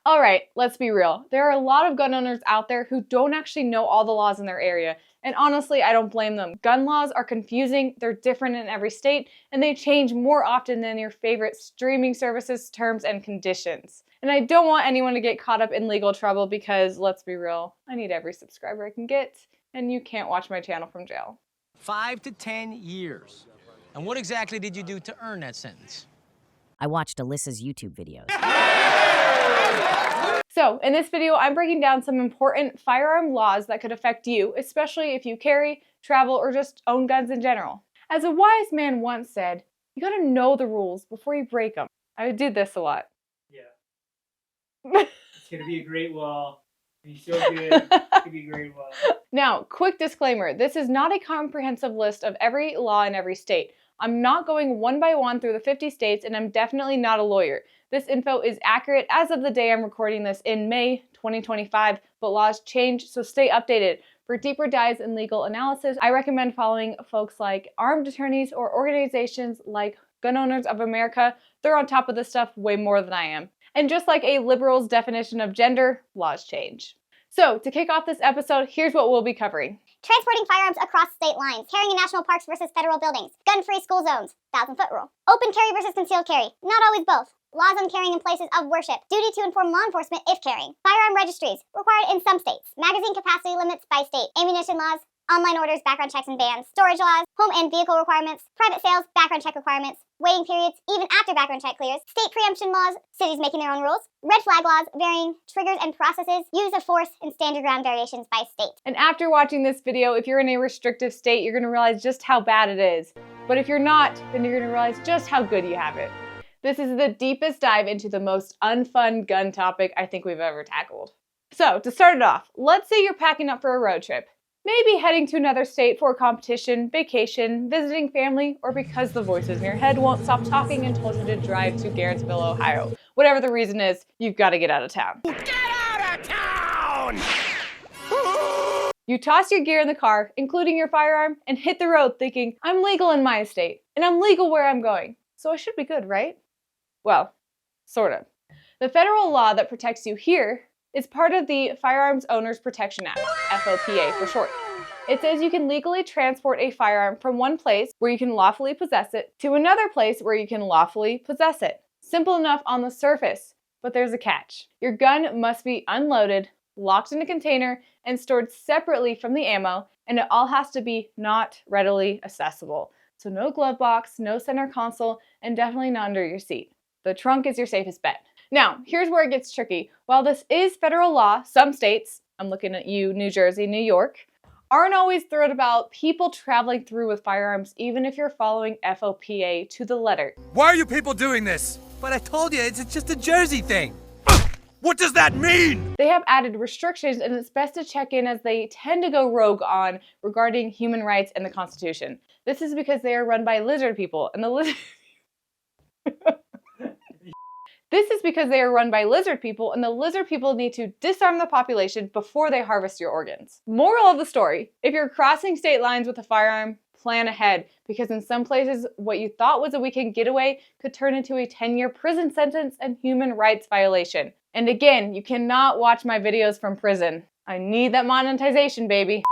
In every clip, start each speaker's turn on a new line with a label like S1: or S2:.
S1: Alright, let's be real. There are a lot of gun owners out there who don't actually know all the laws in their area, and honestly, I don't blame them. Gun laws are confusing, they're different in every state, and they change more often than your favorite streaming services, terms, and conditions. And I don't want anyone to get caught up in legal trouble because, let's be real, I need every subscriber I can get, and you can't watch my channel from jail.
S2: 5 to 10 years. And what exactly did you do to earn that sentence?
S3: I watched Alyssa's YouTube videos.
S1: So, in this video, I'm breaking down some important firearm laws that could affect you, especially if you carry, travel, or just own guns in general. As a wise man once said, you gotta know the rules before you break them. I do this a lot.
S4: Yeah. It's gonna be a great wall. It's gonna be so good. It's gonna be a great wall.
S1: Now, quick disclaimer, this is not a comprehensive list of every law in every state. I'm not going one by one through the 50 states, and I'm definitely not a lawyer. This info is accurate as of the day I'm recording this in May 2025, but laws change, so stay updated. For deeper dives and legal analysis, I recommend following folks like armed attorneys or organizations like Gun Owners of America. They're on top of this stuff way more than I am. And just like a liberal's definition of gender, laws change. So, to kick off this episode, here's what we'll be covering.
S5: Transporting firearms across state lines, carrying in national parks versus federal buildings, gun-free school zones, 1,000-foot rule, open carry versus concealed carry, not always both, laws on carrying in places of worship, duty to inform law enforcement if carrying, firearm registries, required in some states, magazine capacity limits by state, ammunition laws, online orders, background checks and bans, storage laws, home and vehicle requirements, private sales, background check requirements, waiting periods, even after background check clears, state preemption laws, cities making their own rules, red flag laws, varying triggers and processes, use of force, and stand your ground variations by state.
S1: And after watching this video, if you're in a restrictive state, you're gonna realize just how bad it is. But if you're not, then you're gonna realize just how good you have it. This is the deepest dive into the most unfun gun topic I think we've ever tackled. So, to start it off, let's say you're packing up for a road trip. Maybe heading to another state for a competition, vacation, visiting family, or because the voices in your head won't stop talking and told you to drive to Garrettsville, Ohio. Whatever the reason is, you've got to get out of town.
S2: Get out of town!
S1: You toss your gear in the car, including your firearm, and hit the road thinking, I'm legal in my state, and I'm legal where I'm going, so I should be good, right? Well, sort of. The federal law that protects you here is part of the Firearms Owners Protection Act, FOPA for short. It says you can legally transport a firearm from one place where you can lawfully possess it to another place where you can lawfully possess it. Simple enough on the surface, but there's a catch. Your gun must be unloaded, locked in a container, and stored separately from the ammo, and it all has to be not readily accessible. So no glove box, no center console, and definitely not under your seat. The trunk is your safest bet. Now, here's where it gets tricky. While this is federal law, some states, I'm looking at you, New Jersey, New York, aren't always thrilled about people traveling through with firearms, even if you're following FOPA to the letter.
S6: Why are you people doing this? But I told you, it's just a Jersey thing. What does that mean?
S1: They have added restrictions, and it's best to check in as they tend to go rogue on regarding human rights and the Constitution. This is because they are run by lizard people, and the lizard... This is because they are run by lizard people, and the lizard people need to disarm the population before they harvest your organs. Moral of the story, if you're crossing state lines with a firearm, plan ahead, because in some places, what you thought was a weekend getaway could turn into a 10-year prison sentence and human rights violation. And again, you cannot watch my videos from prison. I need that monetization, baby.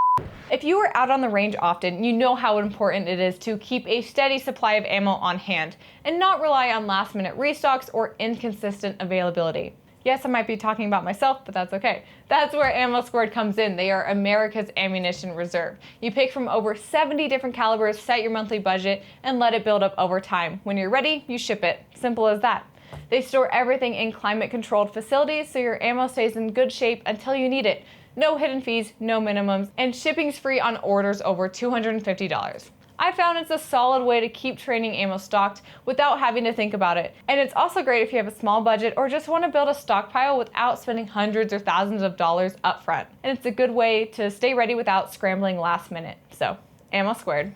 S1: If you are out on the range often, you know how important it is to keep a steady supply of ammo on hand and not rely on last-minute restocks or inconsistent availability. Yes, I might be talking about myself, but that's okay. That's where Ammo Squared comes in. They are America's ammunition reserve. You pick from over 70 different calibers, set your monthly budget, and let it build up over time. When you're ready, you ship it. Simple as that. They store everything in climate-controlled facilities so your ammo stays in good shape until you need it. No hidden fees, no minimums, and shipping's free on orders over $250. I found it's a solid way to keep training ammo stocked without having to think about it. And it's also great if you have a small budget or just want to build a stockpile without spending hundreds or thousands of dollars up front. And it's a good way to stay ready without scrambling last minute. So, Ammo Squared.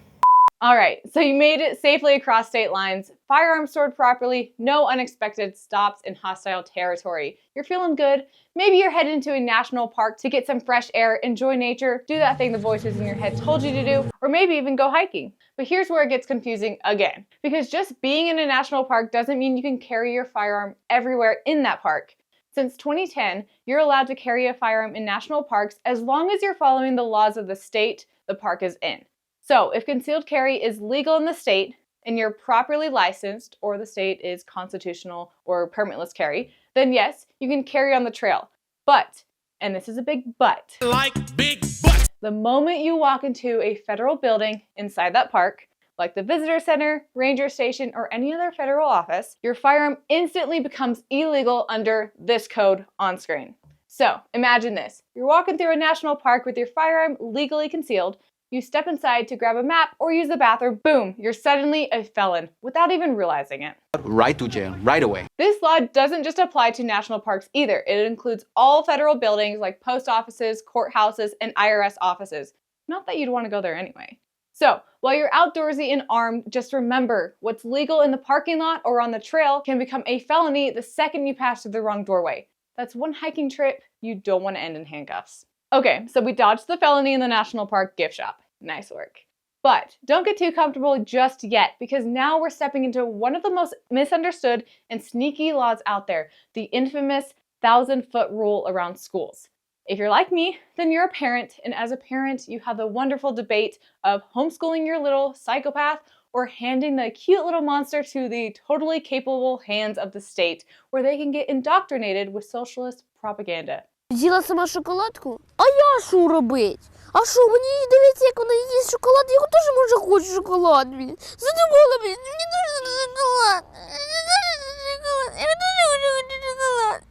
S1: Alright, so you made it safely across state lines, firearms stored properly, no unexpected stops in hostile territory. You're feeling good. Maybe you're heading to a national park to get some fresh air, enjoy nature, do that thing the voices in your head told you to do, or maybe even go hiking. But here's where it gets confusing again, because just being in a national park doesn't mean you can carry your firearm everywhere in that park. Since 2010, you're allowed to carry a firearm in national parks as long as you're following the laws of the state the park is in. So if concealed carry is legal in the state and you're properly licensed, or the state is constitutional or permitless carry, then yes, you can carry on the trail. But, and this is a big but,
S6: Like big butt.
S1: the moment you walk into a federal building inside that park, like the visitor center, ranger station, or any other federal office, your firearm instantly becomes illegal under this code on screen. So imagine this. You're walking through a national park with your firearm legally concealed. You step inside to grab a map or use the bathroom. Boom, you're suddenly a felon without even realizing it.
S7: Right to jail, right away.
S1: This law doesn't just apply to national parks either. It includes all federal buildings like post offices, courthouses, and IRS offices. Not that you'd want to go there anyway. So, while you're outdoorsy and armed, just remember, what's legal in the parking lot or on the trail can become a felony the second you pass through the wrong doorway. That's one hiking trip you don't want to end in handcuffs. Okay, so we dodged the felony in the national park gift shop. Nice work. But don't get too comfortable just yet, because now we're stepping into one of the most misunderstood and sneaky laws out there, the infamous 1,000-foot rule around schools. If you're like me, then you're a parent, and as a parent, you have the wonderful debate of homeschooling your little psychopath or handing the cute little monster to the totally capable hands of the state, where they can get indoctrinated with socialist propaganda.
S8: З'їла сама шоколадку? А я що робить? А що, мені дивиться, як вона їсть шоколад, я теж може хочу шоколад, блін. Задумала, блін, мені дуже шоколад. Мені дуже шоколад. Я дуже хочу шоколад.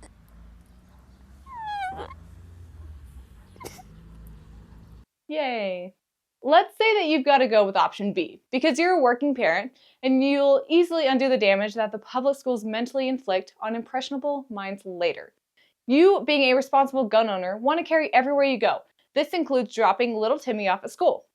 S1: Yay. Let's say that you've got to go with option B, because you're a working parent and you'll easily undo the damage that the public schools mentally inflict on impressionable minds later. You, being a responsible gun owner, want to carry everywhere you go. This includes dropping little Timmy off at school.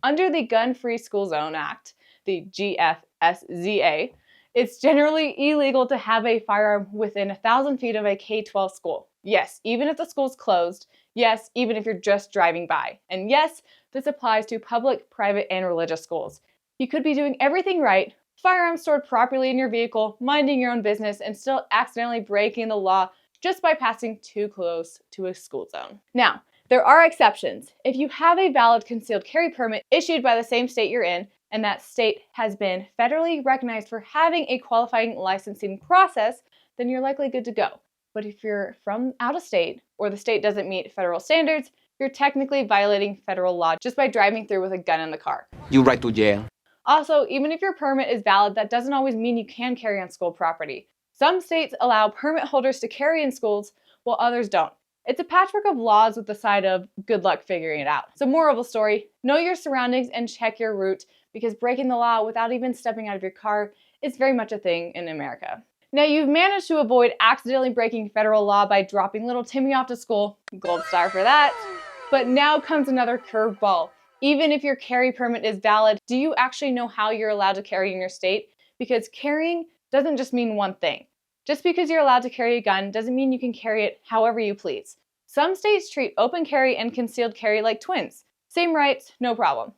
S1: Under the Gun-Free School Zone Act, the GFSZA, it's generally illegal to have a firearm within 1,000 feet of a K-12 school. Yes, even if the school's closed. Yes, even if you're just driving by. And yes, this applies to public, private, and religious schools. You could be doing everything right, firearms stored properly in your vehicle, minding your own business, and still accidentally breaking the law just by passing too close to a school zone. Now, there are exceptions. If you have a valid concealed carry permit issued by the same state you're in, and that state has been federally recognized for having a qualifying licensing process, then you're likely good to go. But if you're from out of state, or the state doesn't meet federal standards, you're technically violating federal law just by driving through with a gun in the car.
S7: You right to jail.
S1: Also, even if your permit is valid, that doesn't always mean you can carry on school property. Some states allow permit holders to carry in schools, while others don't. It's a patchwork of laws with the side of good luck figuring it out. So moral of the story, know your surroundings and check your route, because breaking the law without even stepping out of your car is very much a thing in America. Now, you've managed to avoid accidentally breaking federal law by dropping little Timmy off to school. Gold star for that. But now comes another curveball. Even if your carry permit is valid, do you actually know how you're allowed to carry in your state? Because carrying doesn't just mean one thing. Just because you're allowed to carry a gun doesn't mean you can carry it however you please. Some states treat open carry and concealed carry like twins. Same rights, no problem.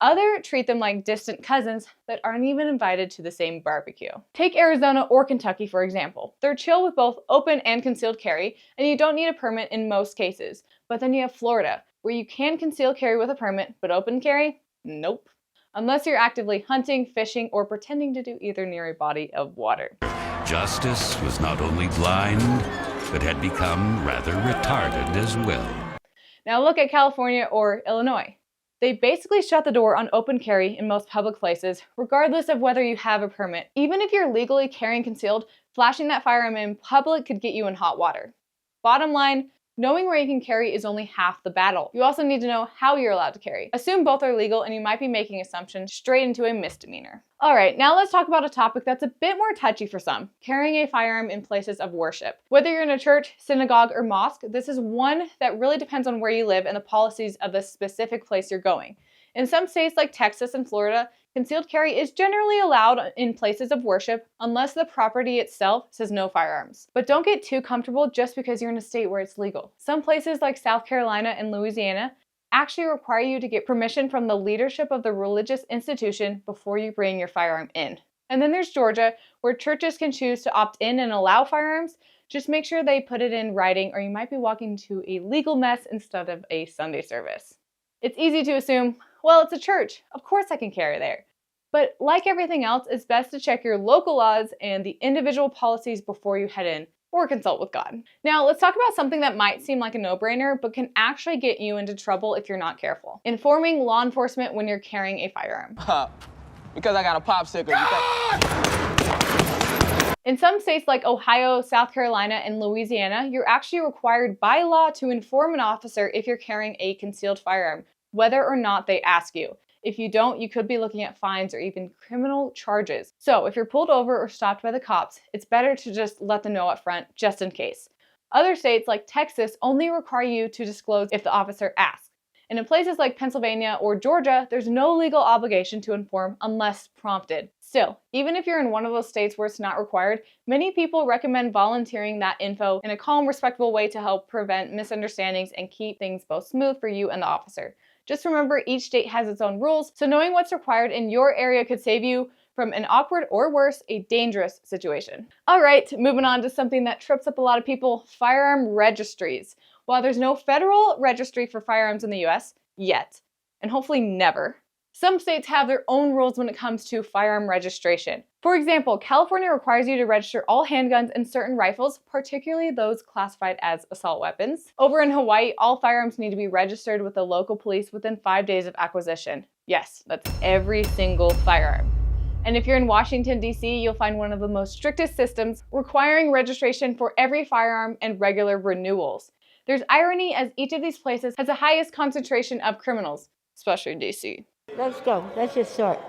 S1: Others treat them like distant cousins that aren't even invited to the same barbecue. Take Arizona or Kentucky, for example. They're chill with both open and concealed carry, and you don't need a permit in most cases. But then you have Florida, where you can conceal carry with a permit, but open carry? Nope. Unless you're actively hunting, fishing, or pretending to do either near a body of water.
S9: Justice was not only blind, but had become rather retarded as well.
S1: Now look at California or Illinois. They basically shut the door on open carry in most public places, regardless of whether you have a permit. Even if you're legally carrying concealed, flashing that firearm in public could get you in hot water. Bottom line, knowing where you can carry is only half the battle. You also need to know how you're allowed to carry. Assume both are legal and you might be making assumptions straight into a misdemeanor. Alright, now let's talk about a topic that's a bit more touchy for some, carrying a firearm in places of worship. Whether you're in a church, synagogue, or mosque, this is one that really depends on where you live and the policies of the specific place you're going. In some states like Texas and Florida, concealed carry is generally allowed in places of worship unless the property itself says no firearms. But don't get too comfortable just because you're in a state where it's legal. Some places like South Carolina and Louisiana actually require you to get permission from the leadership of the religious institution before you bring your firearm in. And then there's Georgia, where churches can choose to opt in and allow firearms, Just make sure they put it in writing or you might be walking into a legal mess instead of a Sunday service. It's easy to assume, well, it's a church, of course I can carry there. But like everything else, it's best to check your local laws and the individual policies before you head in, or consult with God. Now, let's talk about something that might seem like a no-brainer, but can actually get you into trouble if you're not careful. Informing law enforcement when you're carrying a firearm.
S10: Because I got a popsicle.
S1: In some states like Ohio, South Carolina, and Louisiana, you're actually required by law to inform an officer if you're carrying a concealed firearm, whether or not they ask you. If you don't, you could be looking at fines or even criminal charges. So if you're pulled over or stopped by the cops, it's better to just let them know up front, just in case. Other states like Texas only require you to disclose if the officer asks. And in places like Pennsylvania or Georgia, there's no legal obligation to inform unless prompted. Still, even if you're in one of those states where it's not required, many people recommend volunteering that info in a calm, respectful way to help prevent misunderstandings and keep things both smooth for you and the officer. Just remember, each state has its own rules, so knowing what's required in your area could save you from an awkward or worse, a dangerous situation. All right, moving on to something that trips up a lot of people, firearm registries. While there's no federal registry for firearms in the US yet, and hopefully never, some states have their own rules when it comes to firearm registration. For example, California requires you to register all handguns and certain rifles, particularly those classified as assault weapons. Over in Hawaii, all firearms need to be registered with the local police within 5 days of acquisition. Yes, that's every single firearm. And if you're in Washington, D.C., you'll find one of the most strictest systems requiring registration for every firearm and regular renewals. There's irony as each of these places has the highest concentration of criminals, especially in D.C.
S11: Let's go. Let's just start.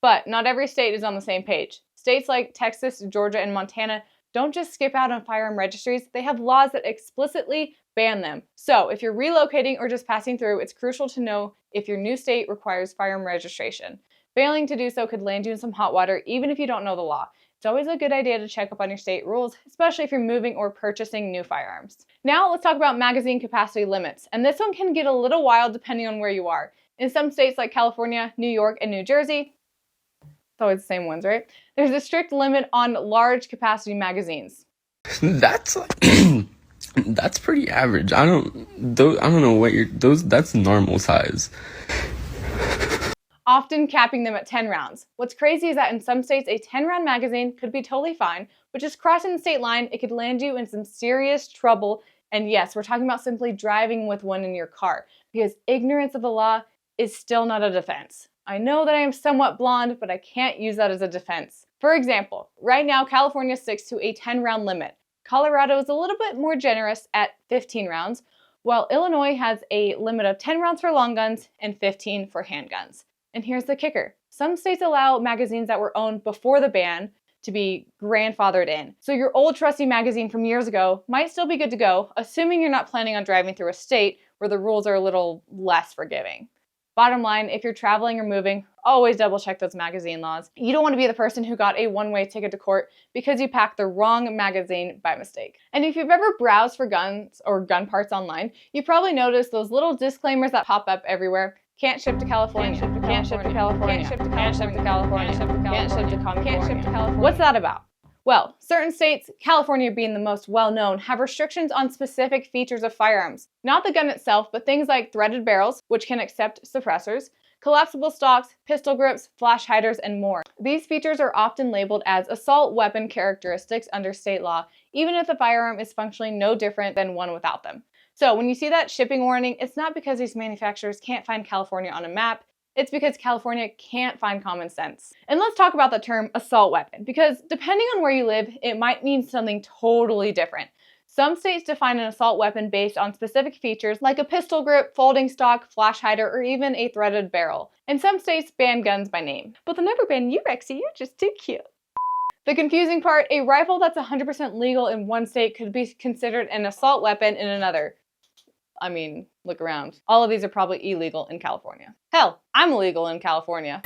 S1: But not every state is on the same page. States like Texas, Georgia, and Montana don't just skip out on firearm registries, they have laws that explicitly ban them. So if you're relocating or just passing through, it's crucial to know if your new state requires firearm registration. Failing to do so could land you in some hot water even if you don't know the law. It's always a good idea to check up on your state rules, especially if you're moving or purchasing new firearms. Now let's talk about magazine capacity limits, and this one can get a little wild depending on where you are. In some states like California, New York, and New Jersey, it's always the same ones, right? There's a strict limit on large capacity magazines.
S12: That's like, that's pretty average. I don't know what that's normal size.
S1: Often capping them at 10 rounds. What's crazy is that in some states, a 10-round magazine could be totally fine, but just crossing the state line, it could land you in some serious trouble. And yes, we're talking about simply driving with one in your car, because ignorance of the law is still not a defense. I know that I am somewhat blonde, but I can't use that as a defense. For example, right now, California sticks to a 10-round limit. Colorado is a little bit more generous at 15 rounds, while Illinois has a limit of 10 rounds for long guns and 15 for handguns. And here's the kicker. Some states allow magazines that were owned before the ban to be grandfathered in. So your old trusty magazine from years ago might still be good to go, assuming you're not planning on driving through a state where the rules are a little less forgiving. Bottom line, if you're traveling or moving, always double check those magazine laws. You don't want to be the person who got a one-way ticket to court because you packed the wrong magazine by mistake. And if you've ever browsed for guns or gun parts online, you probably noticed those little disclaimers that pop up everywhere. Can't ship to California. Can't ship to California. Can't ship to California. Can't ship to California. What's that about? Well, certain states, California being the most well-known, have restrictions on specific features of firearms. Not the gun itself, but things like threaded barrels, which can accept suppressors, collapsible stocks, pistol grips, flash hiders, and more. These features are often labeled as assault weapon characteristics under state law, even if the firearm is functionally no different than one without them. So when you see that shipping warning, it's not because these manufacturers can't find California on a map, it's because California can't find common sense. And let's talk about the term assault weapon, because depending on where you live, it might mean something totally different. Some states define an assault weapon based on specific features like a pistol grip, folding stock, flash hider, or even a threaded barrel. And some states ban guns by name. But they'll never ban you, Rexy, you're just too cute. The confusing part, a rifle that's 100% legal in one state could be considered an assault weapon in another. I mean, look around. All of these are probably illegal in California. Hell, I'm illegal in California.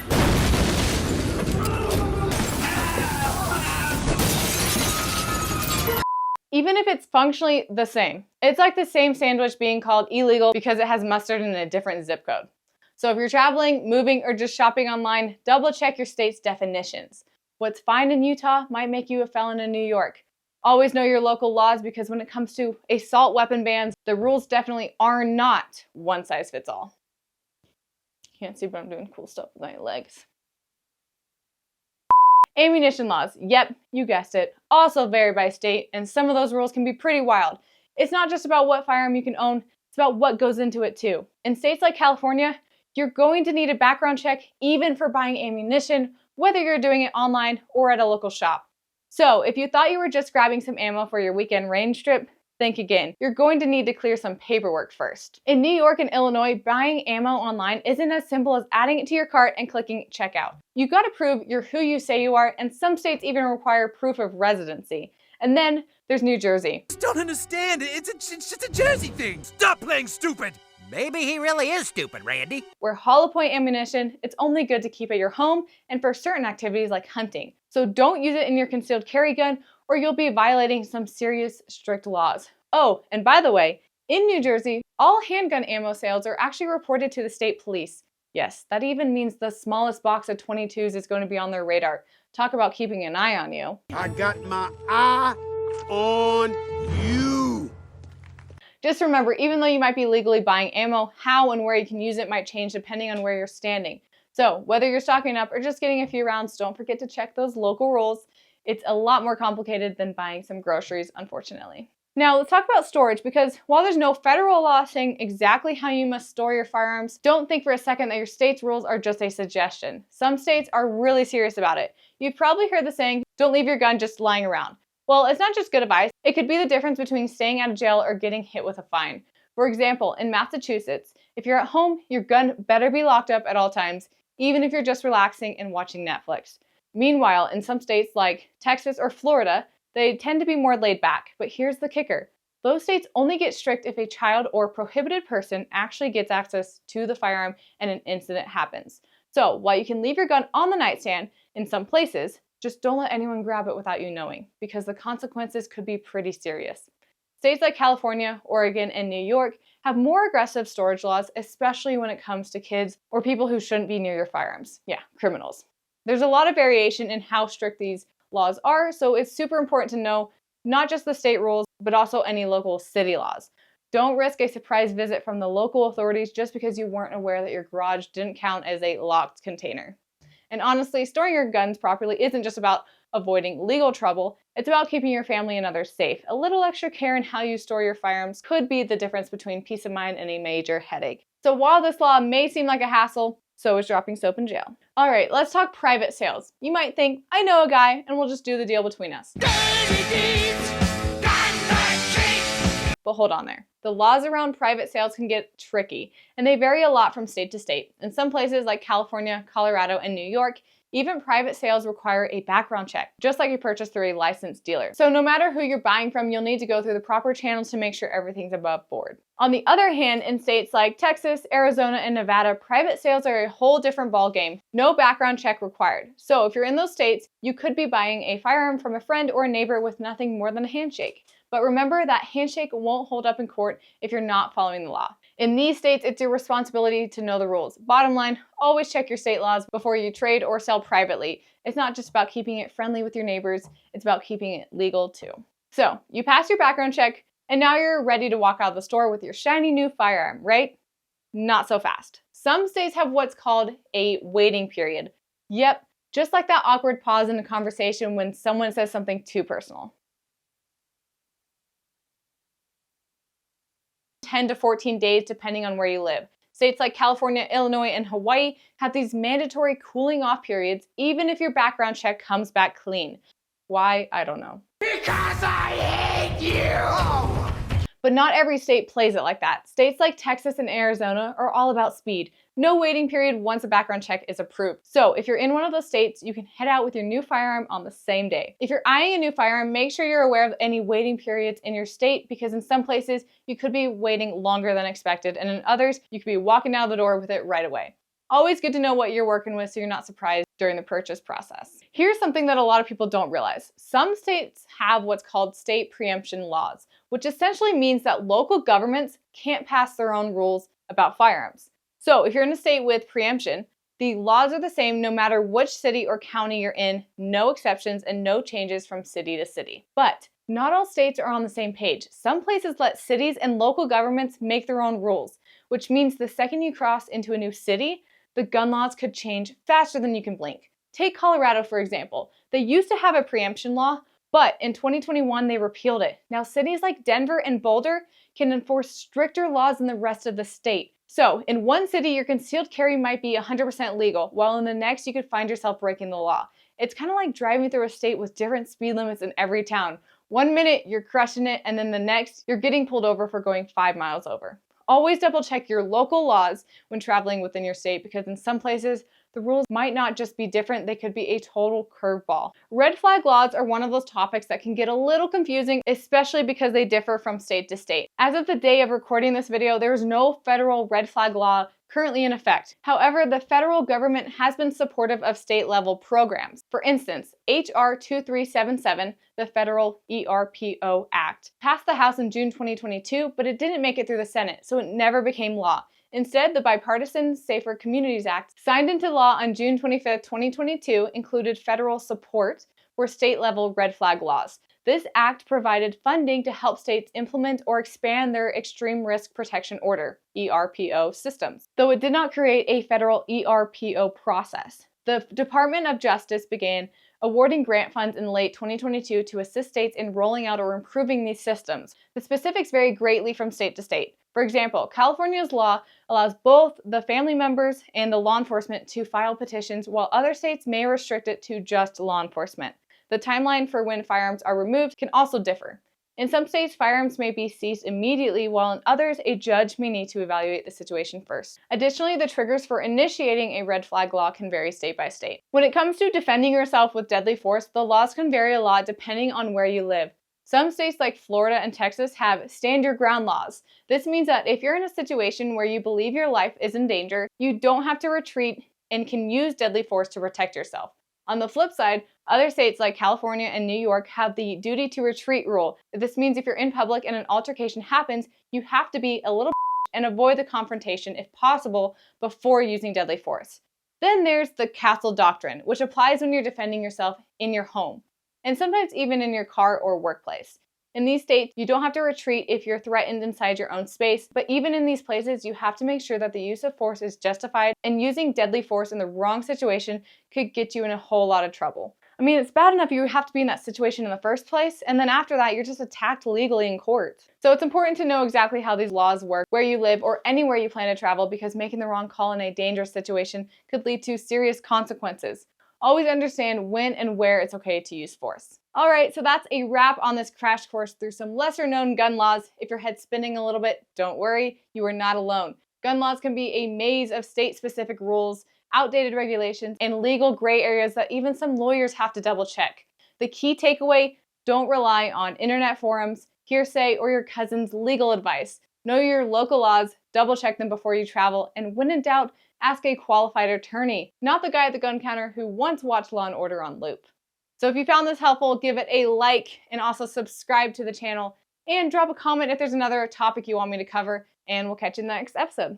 S1: Even if it's functionally the same. It's like the same sandwich being called illegal because it has mustard in a different zip code. So if you're traveling, moving, or just shopping online, double check your state's definitions. What's fine in Utah might make you a felon in New York. Always know your local laws, because when it comes to assault weapon bans, the rules definitely are not one size fits all. Can't see, but I'm doing cool stuff with my legs. Ammunition laws. Yep, you guessed it. Also vary by state, and some of those rules can be pretty wild. It's not just about what firearm you can own, it's about what goes into it too. In states like California, you're going to need a background check even for buying ammunition, whether you're doing it online or at a local shop. So if you thought you were just grabbing some ammo for your weekend range trip, think again. You're going to need to clear some paperwork first. In New York and Illinois, buying ammo online isn't as simple as adding it to your cart and clicking checkout. You gotta prove you're who you say you are, and some states even require proof of residency. And then there's New Jersey.
S6: I don't understand. It's just a Jersey thing. Stop playing stupid.
S13: Maybe he really is stupid, Randy.
S1: Where hollow point ammunition, it's only good to keep at your home and for certain activities like hunting. So don't use it in your concealed carry gun, or you'll be violating some serious strict laws. Oh, and by the way, in New Jersey, all handgun ammo sales are actually reported to the state police. Yes, that even means the smallest box of 22s is going to be on their radar. Talk about keeping an eye on you.
S14: I got my eye on you.
S1: Just remember, even though you might be legally buying ammo, how and where you can use it might change depending on where you're standing. So whether you're stocking up or just getting a few rounds, don't forget to check those local rules. It's a lot more complicated than buying some groceries, unfortunately. Now let's talk about storage, because while there's no federal law saying exactly how you must store your firearms, don't think for a second that your state's rules are just a suggestion. Some states are really serious about it. You've probably heard the saying, don't leave your gun just lying around. Well, it's not just good advice. It could be the difference between staying out of jail or getting hit with a fine. For example, in Massachusetts, if you're at home, your gun better be locked up at all times, even if you're just relaxing and watching Netflix. Meanwhile, in some states like Texas or Florida, they tend to be more laid back. But here's the kicker. Those states only get strict if a child or prohibited person actually gets access to the firearm and an incident happens. So while you can leave your gun on the nightstand in some places, just don't let anyone grab it without you knowing, because the consequences could be pretty serious. States like California, Oregon, and New York have more aggressive storage laws, especially when it comes to kids or people who shouldn't be near your firearms. Yeah, criminals. There's a lot of variation in how strict these laws are, so it's super important to know not just the state rules, but also any local city laws. Don't risk a surprise visit from the local authorities just because you weren't aware that your garage didn't count as a locked container. And honestly, storing your guns properly isn't just about avoiding legal trouble, it's about keeping your family and others safe. A little extra care in how you store your firearms could be the difference between peace of mind and a major headache. So while this law may seem like a hassle, so is dropping soap in jail. All right, let's talk private sales. You might think, I know a guy, and we'll just do the deal between us. But hold on there. The laws around private sales can get tricky, and they vary a lot from state to state. In some places like California, Colorado, and New York, even private sales require a background check, just like you purchase through a licensed dealer. So no matter who you're buying from, you'll need to go through the proper channels to make sure everything's above board. On the other hand, in states like Texas, Arizona, and Nevada, private sales are a whole different ballgame. No background check required. So if you're in those states, you could be buying a firearm from a friend or a neighbor with nothing more than a handshake. But remember that handshake won't hold up in court if you're not following the law. In these states, it's your responsibility to know the rules. Bottom line, always check your state laws before you trade or sell privately. It's not just about keeping it friendly with your neighbors, it's about keeping it legal too. So, you passed your background check, and now you're ready to walk out of the store with your shiny new firearm, right? Not so fast. Some states have what's called a waiting period. Yep, just like that awkward pause in a conversation when someone says something too personal. 10 to 14 days depending on where you live. States like California, Illinois, and Hawaii have these mandatory cooling off periods even if your background check comes back clean. Why? I don't know.
S14: Because I hate you!
S1: But not every state plays it like that. States like Texas and Arizona are all about speed. No waiting period once a background check is approved. So if you're in one of those states, you can head out with your new firearm on the same day. If you're eyeing a new firearm, make sure you're aware of any waiting periods in your state, because in some places you could be waiting longer than expected, and in others you could be walking out the door with it right away. Always good to know what you're working with so you're not surprised during the purchase process. Here's something that a lot of people don't realize. Some states have what's called state preemption laws, which essentially means that local governments can't pass their own rules about firearms. So if you're in a state with preemption, the laws are the same no matter which city or county you're in, no exceptions and no changes from city to city. But Not all states are on the same page. Some places let cities and local governments make their own rules, which means the second you cross into a new city, the gun laws could change faster than you can blink. Take Colorado, for example. They used to have a preemption law, but in 2021 they repealed it. Now cities like Denver and Boulder can enforce stricter laws than the rest of the state. So in one city, your concealed carry might be 100% legal, while in the next you could find yourself breaking the law. It's kind of like driving through a state with different speed limits in every town. One minute you're crushing it, and then the next you're getting pulled over for going 5 miles over. Always double check your local laws when traveling within your state, because in some places the rules might not just be different, they could be a total curveball. Red flag laws are one of those topics that can get a little confusing, especially because they differ from state to state. As of the day of recording this video, there is no federal red flag law currently in effect. However, the federal government has been supportive of state-level programs. For instance, H.R. 2377, the Federal ERPO Act, passed the House in June 2022, but it didn't make it through the Senate, so it never became law. Instead, the bipartisan Safer Communities Act, signed into law on June 25, 2022, included federal support for state-level red flag laws. This act provided funding to help states implement or expand their Extreme Risk Protection Order, ERPO, systems, though it did not create a federal ERPO process. The Department of Justice began awarding grant funds in late 2022 to assist states in rolling out or improving these systems. The specifics vary greatly from state to state. For example, California's law allows both the family members and the law enforcement to file petitions, while other states may restrict it to just law enforcement. The timeline for when firearms are removed can also differ. In some states, firearms may be seized immediately, while in others, a judge may need to evaluate the situation first. Additionally, the triggers for initiating a red flag law can vary state by state. When it comes to defending yourself with deadly force, the laws can vary a lot depending on where you live. Some states like Florida and Texas have stand your ground laws. This means that if you're in a situation where you believe your life is in danger, you don't have to retreat and can use deadly force to protect yourself. On the flip side, other states like California and New York have the duty to retreat rule. This means if you're in public and an altercation happens, you have to be a little and avoid the confrontation if possible before using deadly force. Then there's the castle doctrine, which applies when you're defending yourself in your home, and sometimes even in your car or workplace. In these states, you don't have to retreat if you're threatened inside your own space, but even in these places, you have to make sure that the use of force is justified, and using deadly force in the wrong situation could get you in a whole lot of trouble. I mean, it's bad enough you have to be in that situation in the first place, and then after that, you're just attacked legally in court. So it's important to know exactly how these laws work, where you live, or anywhere you plan to travel, because making the wrong call in a dangerous situation could lead to serious consequences. Always understand when and where it's okay to use force. Alright, so that's a wrap on this crash course through some lesser known gun laws. If your head's spinning a little bit, don't worry, you are not alone. Gun laws can be a maze of state-specific rules, outdated regulations, and legal gray areas that even some lawyers have to double check. The key takeaway, don't rely on internet forums, hearsay, or your cousin's legal advice. Know your local laws, double check them before you travel, and when in doubt, ask a qualified attorney, not the guy at the gun counter who once watched Law & Order on loop. So if you found this helpful, give it a like and also subscribe to the channel and drop a comment if there's another topic you want me to cover, and we'll catch you in the next episode.